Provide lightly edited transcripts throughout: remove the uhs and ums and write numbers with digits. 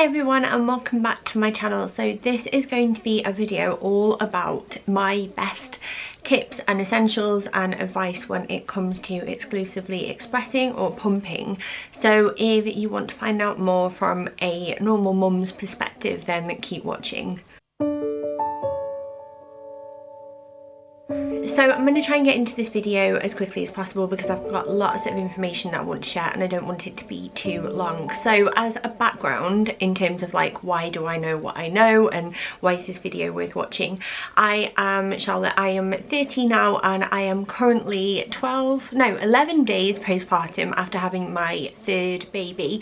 Hi everyone and welcome back to my channel. So this is going to be a video all about my best tips and essentials and advice when it comes to exclusively expressing or pumping. So if you want to find out more from a normal mum's perspective, then keep watching. So I'm going to try and get into this video as quickly as possible because I've got lots of information that I want to share and I don't want it to be too long. So as a background, in terms of like why do I know what I know and why is this video worth watching, I am Charlotte. I am 30 now and I am currently 11 days postpartum after having my third baby.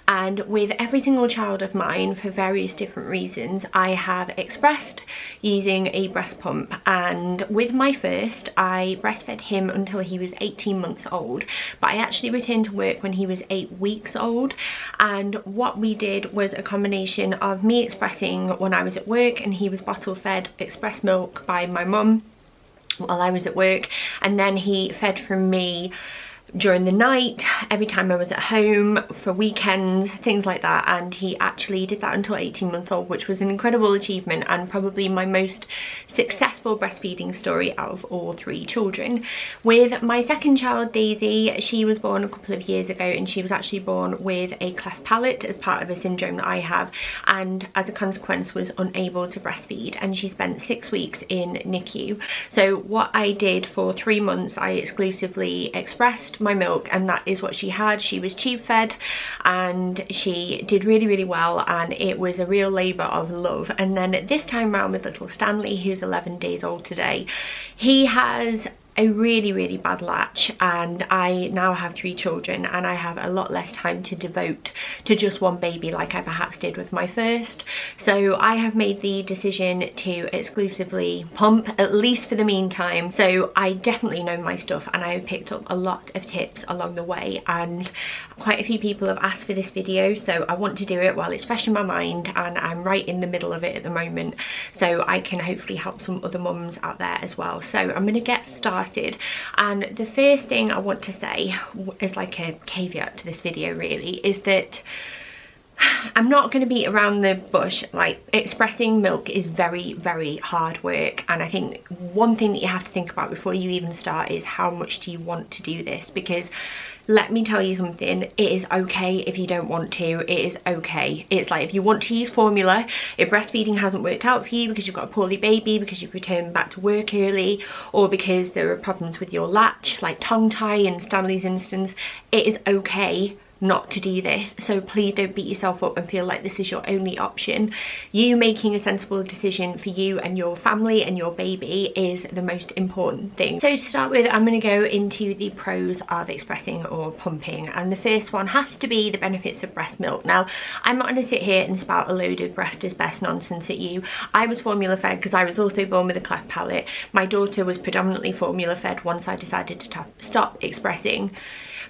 And with every single child of mine, for various different reasons, I have expressed using a breast pump. And with my first, I breastfed him until he was 18 months old, but I actually returned to work when he was 8 weeks old. And what we did was a combination of me expressing when I was at work, and he was bottle fed express milk by my mum while I was at work, and then he fed from me during the night every time I was at home, for weekends, things like that. And he actually did that until 18 months old, which was an incredible achievement and probably my most successful breastfeeding story out of all 3 children. With my second child, Daisy, she was born a couple of years ago and she was actually born with a cleft palate as part of a syndrome that I have, and as a consequence was unable to breastfeed, and she spent 6 weeks in NICU. So what I did for 3 months, I exclusively expressed my milk, and that is what she had. She was tube fed and she did really well, and it was a real labour of love. And then this time around with little Stanley, who's 11 days old today, he has a really bad latch, and I now have 3 children and I have a lot less time to devote to just one baby like I perhaps did with my first. So I have made the decision to exclusively pump, at least for the meantime. So I definitely know my stuff and I have picked up a lot of tips along the way, and quite a few people have asked for this video, so I want to do it while it's fresh in my mind, and I'm right in the middle of it at the moment, so I can hopefully help some other mums out there as well. So I'm going to get started. And the first thing I want to say is like a caveat to this video really, is that I'm not going to beat around the bush. Like, expressing milk is very hard work, and I think one thing that you have to think about before you even start is how much do you want to do this, because let me tell you something, it is okay if you don't want to. It is okay. It's like if you want to use formula, if breastfeeding hasn't worked out for you because you've got a poorly baby, because you've returned back to work early, or because there are problems with your latch, like tongue tie in Stanley's instance, it is okay not to do this. So please don't beat yourself up and feel like this is your only option. You making a sensible decision for you and your family and your baby is the most important thing. So to start with, I'm going to go into the pros of expressing or pumping, and the first one has to be the benefits of breast milk. Now, I'm not going to sit here and spout a load of breast is best nonsense at you. I was formula fed because I was also born with a cleft palate. My daughter was predominantly formula fed once I decided to stop expressing.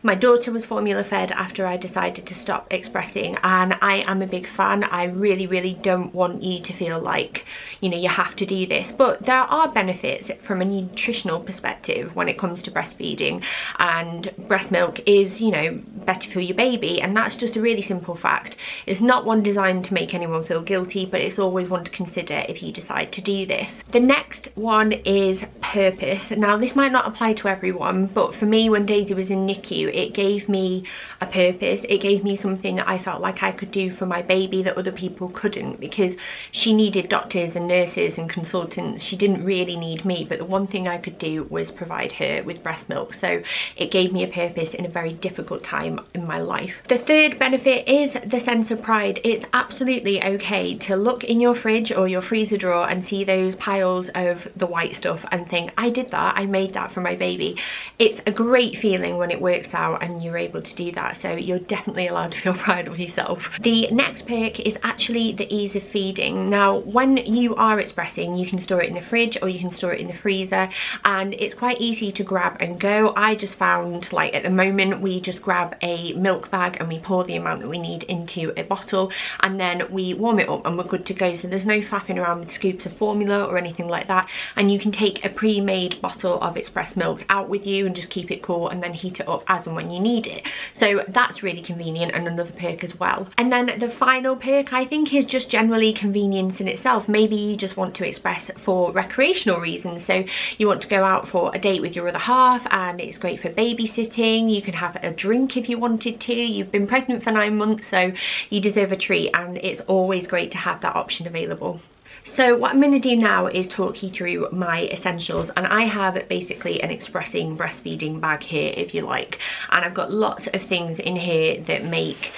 My daughter was formula fed after I decided to stop expressing, and I am a big fan. I really don't want you to feel like, you know, you have to do this, but there are benefits from a nutritional perspective when it comes to breastfeeding, and breast milk is, you know, better for your baby, and that's just a really simple fact. It's not one designed to make anyone feel guilty, but it's always one to consider if you decide to do this. The next one is purpose. Now, this might not apply to everyone, but for me, when Daisy was in NICU, it gave me a purpose. It gave me something that I felt like I could do for my baby that other people couldn't, because she needed doctors and nurses and consultants. She didn't really need me, but the one thing I could do was provide her with breast milk. So it gave me a purpose in a very difficult time in my life. The third benefit is the sense of pride. It's absolutely okay to look in your fridge or your freezer drawer and see those piles of the white stuff and think, I did that, I made that for my baby. It's a great feeling when it works out and you're able to do that, so you're definitely allowed to feel proud of yourself. The next perk is actually the ease of feeding. Now, when you are expressing, you can store it in the fridge or you can store it in the freezer, and it's quite easy to grab and go. I just found, like, at the moment we just grab a milk bag and we pour the amount that we need into a bottle, and then we warm it up and we're good to go. So there's no faffing around with scoops of formula or anything like that, and you can take a pre-made bottle of express milk out with you and just keep it cool and then heat it up as as and when you need it. So that's really convenient and another perk as well. And then the final perk I think is just generally convenience in itself. Maybe you just want to express for recreational reasons, so you want to go out for a date with your other half and it's great for babysitting. You can have a drink if you wanted to. You've been pregnant for 9 months, so you deserve a treat, and it's always great to have that option available. So what I'm going to do now is talk you through my essentials, and I have basically an expressing breastfeeding bag here, if you like, and I've got lots of things in here that make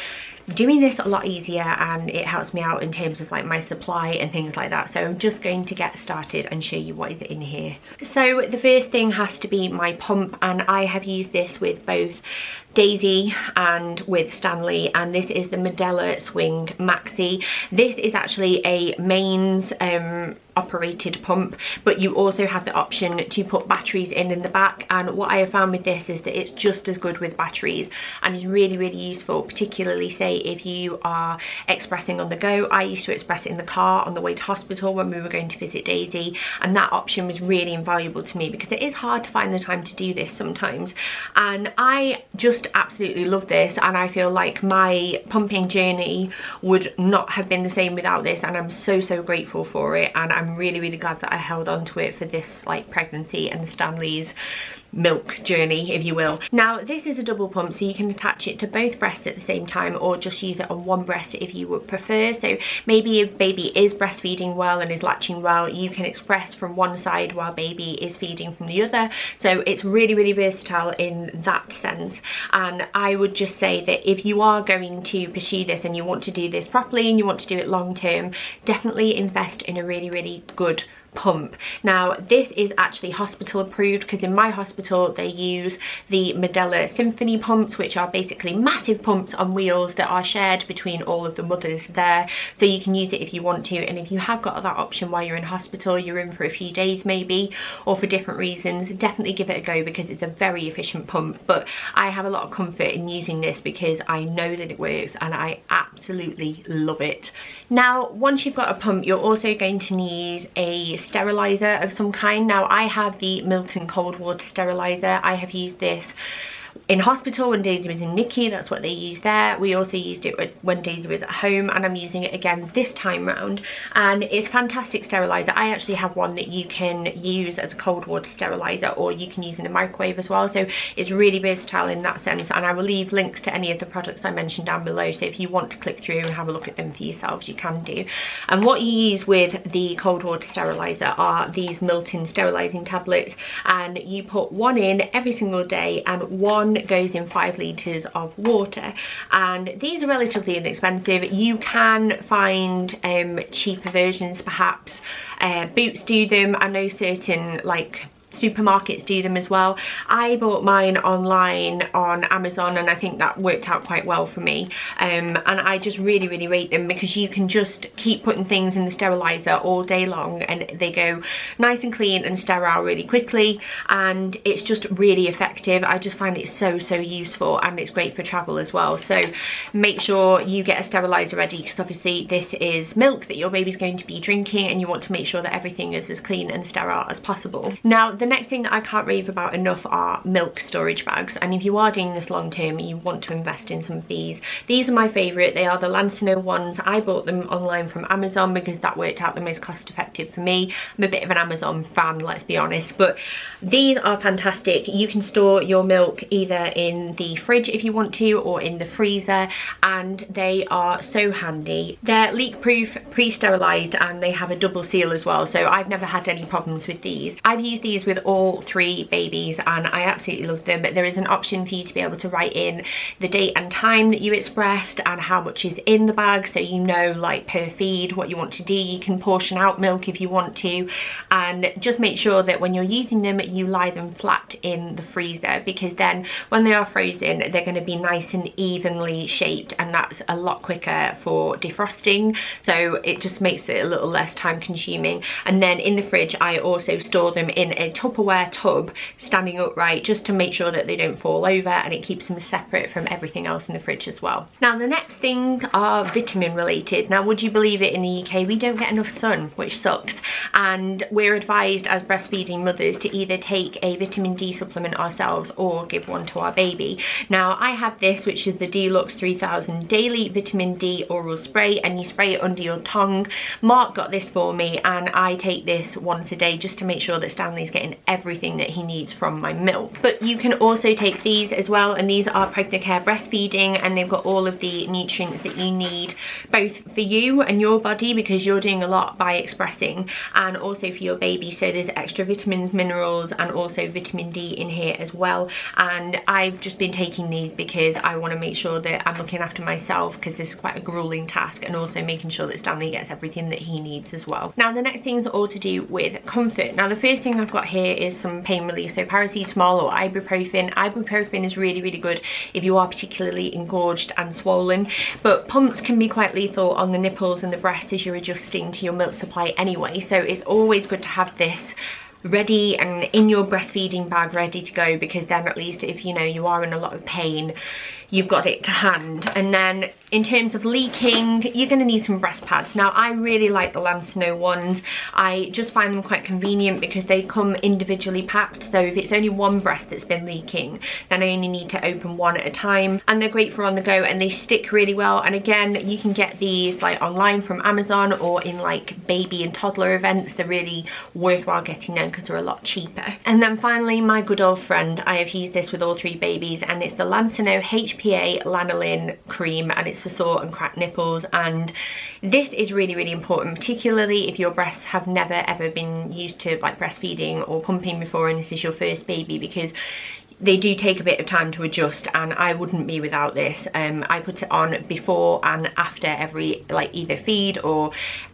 doing this a lot easier, and it helps me out in terms of like my supply and things like that. So I'm just going to get started and show you what is in here. So the first thing has to be my pump, and I have used this with both Daisy and with Stanley, and this is the Medela Swing Maxi. This is actually a mains operated pump, but you also have the option to put batteries in the back, and what I have found with this is that it's just as good with batteries and is really useful, particularly say if you are expressing on the go. I used to express it in the car on the way to hospital when we were going to visit Daisy, and that option was really invaluable to me because it is hard to find the time to do this sometimes, and I just absolutely love this, and I feel like my pumping journey would not have been the same without this, and I'm so grateful for it, and I'm really glad that I held on to it for this like pregnancy and Stanley's milk journey, if you will. Now this is a double pump, so you can attach it to both breasts at the same time, or just use it on one breast if you would prefer. So maybe if baby is breastfeeding well and is latching well, you can express from one side while baby is feeding from the other. So it's really versatile in that sense, and I would just say that if you are going to pursue this and you want to do this properly and you want to do it long term, definitely invest in a really good pump. Now this is actually hospital approved, because in my hospital they use the Medela Symphony pumps, which are basically massive pumps on wheels that are shared between all of the mothers there, so you can use it if you want to. And if you have got that option while you're in hospital, you're in for a few days maybe, or for different reasons, definitely give it a go because it's a very efficient pump. But I have a lot of comfort in using this because I know that it works and I absolutely love it. Now once you've got a pump, you're also going to need a sterilizer of some kind. Now I have the Milton cold water sterilizer. I have used this in hospital when Daisy was in NICU, that's what they used there. We also used it when Daisy was at home, and I'm using it again this time round, and it's fantastic sterilizer. I actually have one that you can use as a cold water sterilizer, or you can use in the microwave as well, so it's really versatile in that sense. And I will leave links to any of the products I mentioned down below, so if you want to click through and have a look at them for yourselves, you can do. And what you use with the cold water sterilizer are these Milton sterilizing tablets, and you put one in every single day, and one goes in 5 litres of water, and these are relatively inexpensive. You can find cheaper versions perhaps. Boots do them. I know certain like supermarkets do them as well. I bought mine online on Amazon, and I think that worked out quite well for me, and I just really rate them because you can just keep putting things in the sterilizer all day long and they go nice and clean and sterile really quickly, and it's just really effective. I just find it so useful, and it's great for travel as well. So make sure you get a sterilizer ready, because obviously this is milk that your baby's going to be drinking, and you want to make sure that everything is as clean and sterile as possible. Now the next thing that I can't rave about enough are milk storage bags, and if you are doing this long term and you want to invest in some of these are my favourite. They are the Lancino ones. I bought them online from Amazon because that worked out the most cost effective for me. I'm a bit of an Amazon fan, let's be honest, but these are fantastic. You can store your milk either in the fridge if you want to, or in the freezer, and they are so handy. They're leak proof, pre-sterilised, and they have a double seal as well, so I've never had any problems with these. I've used these with all 3 babies and I absolutely love them. There is an option for you to be able to write in the date and time that you expressed and how much is in the bag, so you know like per feed what you want to do. You can portion out milk if you want to, and just make sure that when you're using them you lie them flat in the freezer, because then when they are frozen they're going to be nice and evenly shaped, and that's a lot quicker for defrosting, so it just makes it a little less time consuming. And then in the fridge I also store them in a Tupperware tub standing upright just to make sure that they don't fall over, and it keeps them separate from everything else in the fridge as well. Now the next things are vitamin related. Now would you believe it, in the UK we don't get enough sun, which sucks, and we're advised as breastfeeding mothers to either take a vitamin D supplement ourselves or give one to our baby. Now I have this, which is the Deluxe 3000 Daily Vitamin D Oral Spray, and you spray it under your tongue. Mark got this for me and I take this once a day just to make sure that Stanley's getting everything that he needs from my milk. But you can also take these as well, and these are Pregnacare breastfeeding, and they've got all of the nutrients that you need both for you and your body, because you're doing a lot by expressing, and also for your baby. So there's extra vitamins, minerals, and also vitamin D in here as well. And I've just been taking these because I want to make sure that I'm looking after myself, because this is quite a grueling task, and also making sure that Stanley gets everything that he needs as well. Now the next things are all to do with comfort. Now the first thing I've got here is some pain relief, so paracetamol or ibuprofen. Ibuprofen is really good if you are particularly engorged and swollen, but pumps can be quite lethal on the nipples and the breast as you're adjusting to your milk supply anyway, so it's always good to have this ready and in your breastfeeding bag, ready to go, because then at least if you know you are in a lot of pain, you've got it to hand. And then in terms of leaking, you're going to need some breast pads. Now I really like the Lancino ones. I just find them quite convenient because they come individually packed, so if it's only one breast that's been leaking, then I only need to open one at a time, and they're great for on the go, and they stick really well. And again, you can get these like online from Amazon or in like baby and toddler events. They're really worthwhile getting them because they're a lot cheaper. And then finally, my good old friend, I have used this with all three babies, and it's the Lancino HPA Lanolin cream, and it's for sore and cracked nipples. And this is really important, particularly if your breasts have never ever been used to like breastfeeding or pumping before and this is your first baby, because they do take a bit of time to adjust, and I wouldn't be without this. I put it on before and after every like either feed or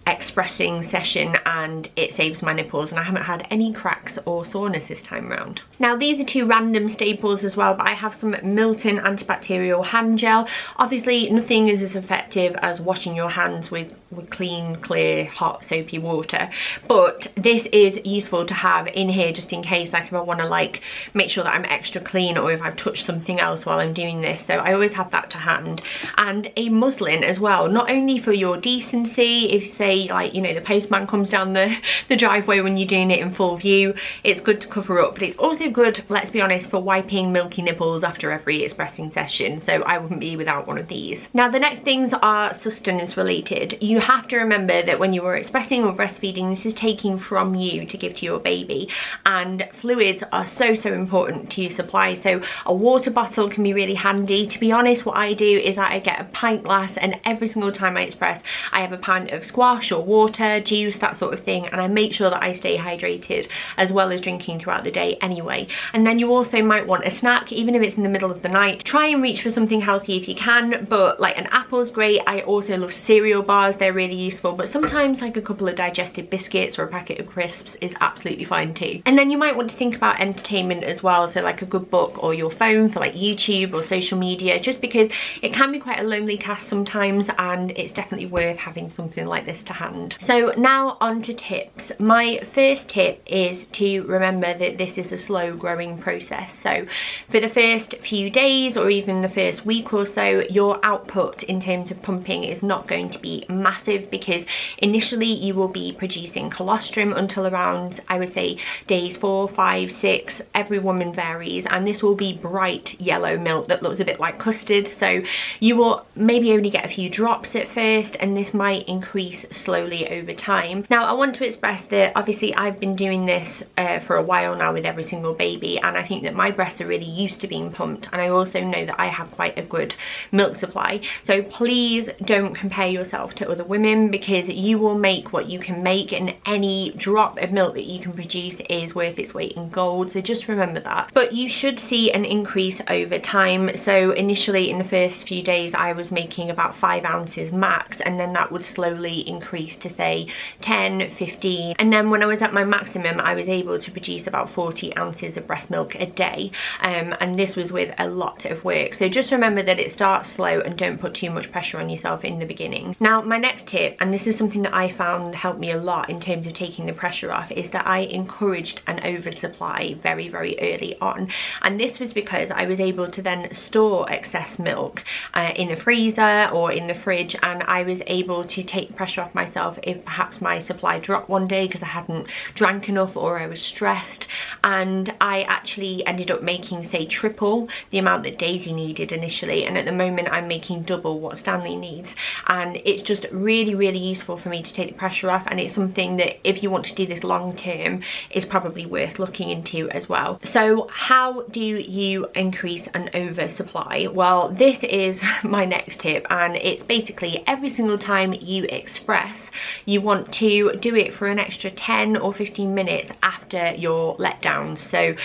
expressing session, and it saves my nipples, and I haven't had any cracks or soreness this time round. Now these are two random staples as well, but I have some Milton antibacterial hand gel. Obviously nothing is as effective as washing your hands with clean, clear, hot, soapy water, but this is useful to have in here just in case, like if I want to like make sure that I'm extra clean, or if I've touched something else while I'm doing this. So I always have that to hand. And a muslin as well, not only for your decency, if say like, you know, the postman comes down the driveway when you're doing it in full view, it's good to cover up, but it's also good, let's be honest, for wiping milky nipples after every expressing session. So I wouldn't be without one of these. Now the next things are sustenance related. You have to remember that when you are expressing or breastfeeding, this is taking from you to give to your baby, and fluids are so important to supply. So a water bottle can be really handy. To be honest, what I do is that I get a pint glass, and every single time I express I have a pint of squash or water, juice, that sort of thing, and I make sure that I stay hydrated as well as drinking throughout the day anyway. And then you also might want a snack, even if it's in the middle of the night. Try and reach for something healthy if you can, but like an apple's great. I also love cereal bars, they're really useful, but sometimes like a couple of digestive biscuits or a packet of crisps is absolutely fine too. And then you might want to think about entertainment as well, so like a good book or your phone for like YouTube or social media, just because it can be quite a lonely task sometimes, and it's definitely worth having something like this to hand. So now on to tips. My first tip is to remember that this is a slow growing process. So for the first few days or even the first week or so, your output in terms of pumping is not going to be massive, because initially you will be producing colostrum until around, I would say, days 4, 5, 6. Every woman varies, and this will be bright yellow milk that looks a bit like custard. So you will maybe only get a few drops at first, and this might increase slowly over time. Now I want to express that obviously I've been doing this for a while now with every single baby, and I think that my breasts are really used to being pumped, and I also know that I have quite a good milk supply. So please don't compare yourself to other women, because you will make what you can make, and any drop of milk that you can produce is worth its weight in gold. So just remember that. But you should see an increase over time. So initially in the first few days I was making about 5 ounces max, and then that would slowly increase to say 10, 15, and then when I was at my maximum I was able to produce about 40 ounces of breast milk a day, and this was with a lot of work. So just remember that it starts slow and don't put too much pressure on yourself in the beginning. Now my next tip, and this is something that I found helped me a lot in terms of taking the pressure off, is that I encouraged an oversupply very early on, and this was because I was able to then store excess milk in the freezer or in the fridge, and I was able to take the pressure off myself if perhaps my supply dropped one day because I hadn't drank enough or I was stressed. And I actually ended up making, say, triple the amount that Daisy needed initially, and at the moment I'm making double what Stanley needs, and it's just really useful for me to take the pressure off, and it's something that if you want to do this long term is probably worth looking into as well. So how do you increase an oversupply? Well, this is my next tip, and it's basically every single time you express, you want to do it for an extra 10 or 15 minutes after your letdowns. So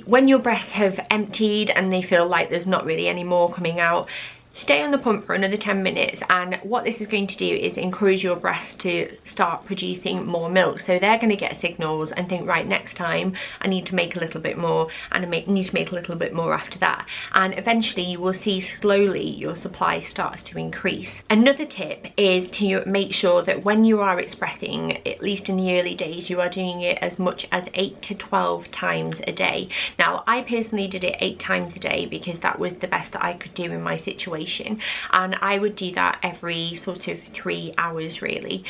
when your breasts have emptied and they feel like there's not really any more coming out, stay on the pump for another 10 minutes, and what this is going to do is encourage your breasts to start producing more milk. So they're going to get signals and think, right, next time I need to make a little bit more, and I need to make a little bit more after that, and eventually you will see slowly your supply starts to increase. Another tip is to make sure that when you are expressing, at least in the early days, you are doing it as much as 8 to 12 times a day. Now I personally did it 8 times a day because that was the best that I could do in my situation, and I would do that every sort of 3 hours really.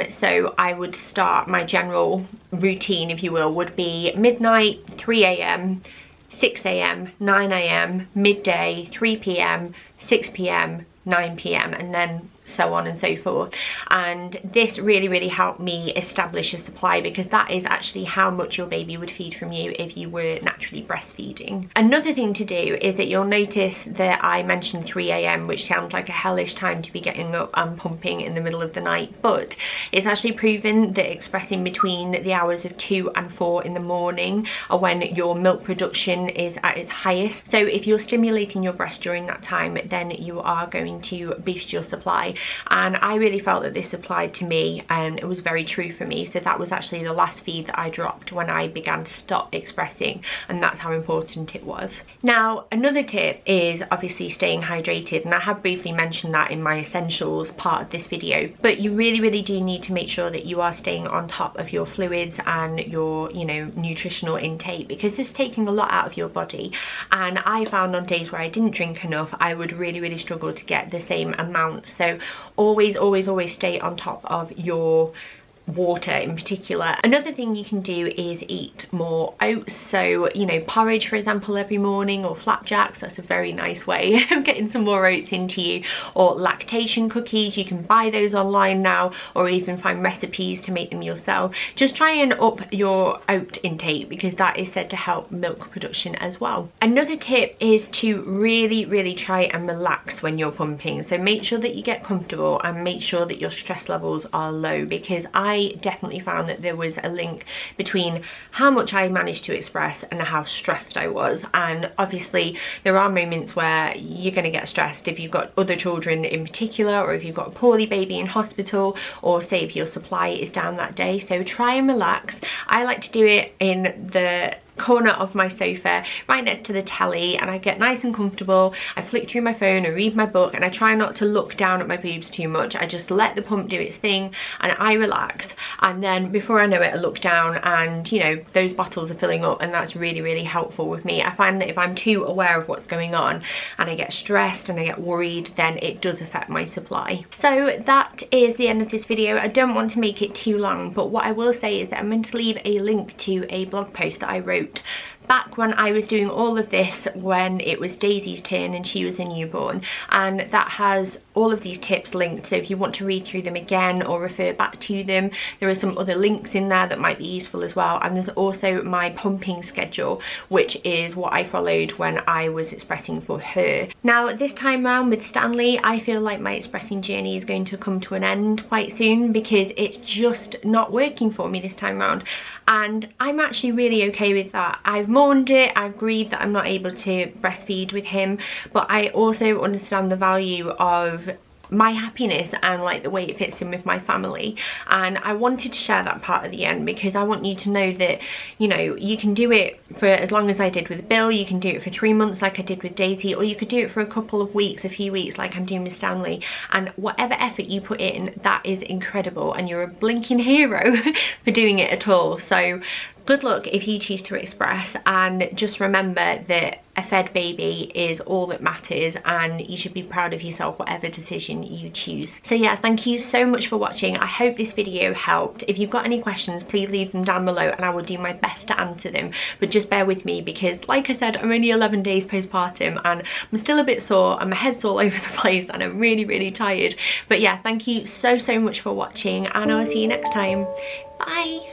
So I would start, my general routine if you will would be midnight, 3 a.m, 6 a.m, 9 a.m, midday, 3 p.m, 6 p.m, 9 p.m, and then so on and so forth. And this really helped me establish a supply, because that is actually how much your baby would feed from you if you were naturally breastfeeding. Another thing to do is that you'll notice that I mentioned 3 a.m, which sounds like a hellish time to be getting up and pumping in the middle of the night, but it's actually proven that expressing between the hours of 2 and 4 in the morning are when your milk production is at its highest. So if you're stimulating your breast during that time, then you are going to boost your supply. And I really felt that this applied to me, and it was very true for me. So that was actually the last feed that I dropped when I began to stop expressing, and that's how important it was. Now another tip is obviously staying hydrated, and I have briefly mentioned that in my essentials part of this video, but you really do need to make sure that you are staying on top of your fluids and your, you know, nutritional intake, because this is taking a lot out of your body. And I found on days where I didn't drink enough, I would really struggle to get the same amount. So always stay on top of your water in particular. Another thing you can do is eat more oats, so you know, porridge for example every morning, or flapjacks. That's a very nice way of getting some more oats into you. Or lactation cookies, you can buy those online now, or even find recipes to make them yourself. Just try and up your oat intake, because that is said to help milk production as well. Another tip is to really try and relax when you're pumping. So make sure that you get comfortable and make sure that your stress levels are low, because I definitely found that there was a link between how much I managed to express and how stressed I was. And obviously there are moments where you're going to get stressed if you've got other children in particular, or if you've got a poorly baby in hospital, or say if your supply is down that day. So try and relax. I like to do it in the corner of my sofa right next to the telly, and I get nice and comfortable. I flick through my phone and read my book, and I try not to look down at my boobs too much. I just let the pump do its thing and I relax, and then before I know it I look down and you know, those bottles are filling up, and that's really helpful with me. I find that if I'm too aware of what's going on and I get stressed and I get worried, then it does affect my supply. So that is the end of this video. I don't want to make it too long, but what I will say is that I'm going to leave a link to a blog post that I wrote back when I was doing all of this when it was Daisy's turn and she was a newborn, and that has all of these tips linked, so if you want to read through them again or refer back to them, there are some other links in there that might be useful as well. And there's also my pumping schedule, which is what I followed when I was expressing for her. Now this time around with Stanley, I feel like my expressing journey is going to come to an end quite soon, because it's just not working for me this time around, and I'm actually really okay with that. I've mourned it, I've grieved that I'm not able to breastfeed with him, but I also understand the value of my happiness and like the way it fits in with my family, and I wanted to share that part at the end because I want you to know that, you know, you can do it for as long as I did with Bill, you can do it for 3 months like I did with Daisy, or you could do it for a couple of weeks, a few weeks like I'm doing with Stanley, and whatever effort you put in, that is incredible, and you're a blinking hero for doing it at all. So good luck if you choose to express, and just remember that a fed baby is all that matters, and you should be proud of yourself whatever decision you choose. So yeah, thank you so much for watching. I hope this video helped. If you've got any questions, please leave them down below and I will do my best to answer them, but just bear with me because like I said, I'm only 11 days postpartum and I'm still a bit sore and my head's all over the place and I'm really tired. But yeah, thank you so much for watching, and I will see you next time. Bye.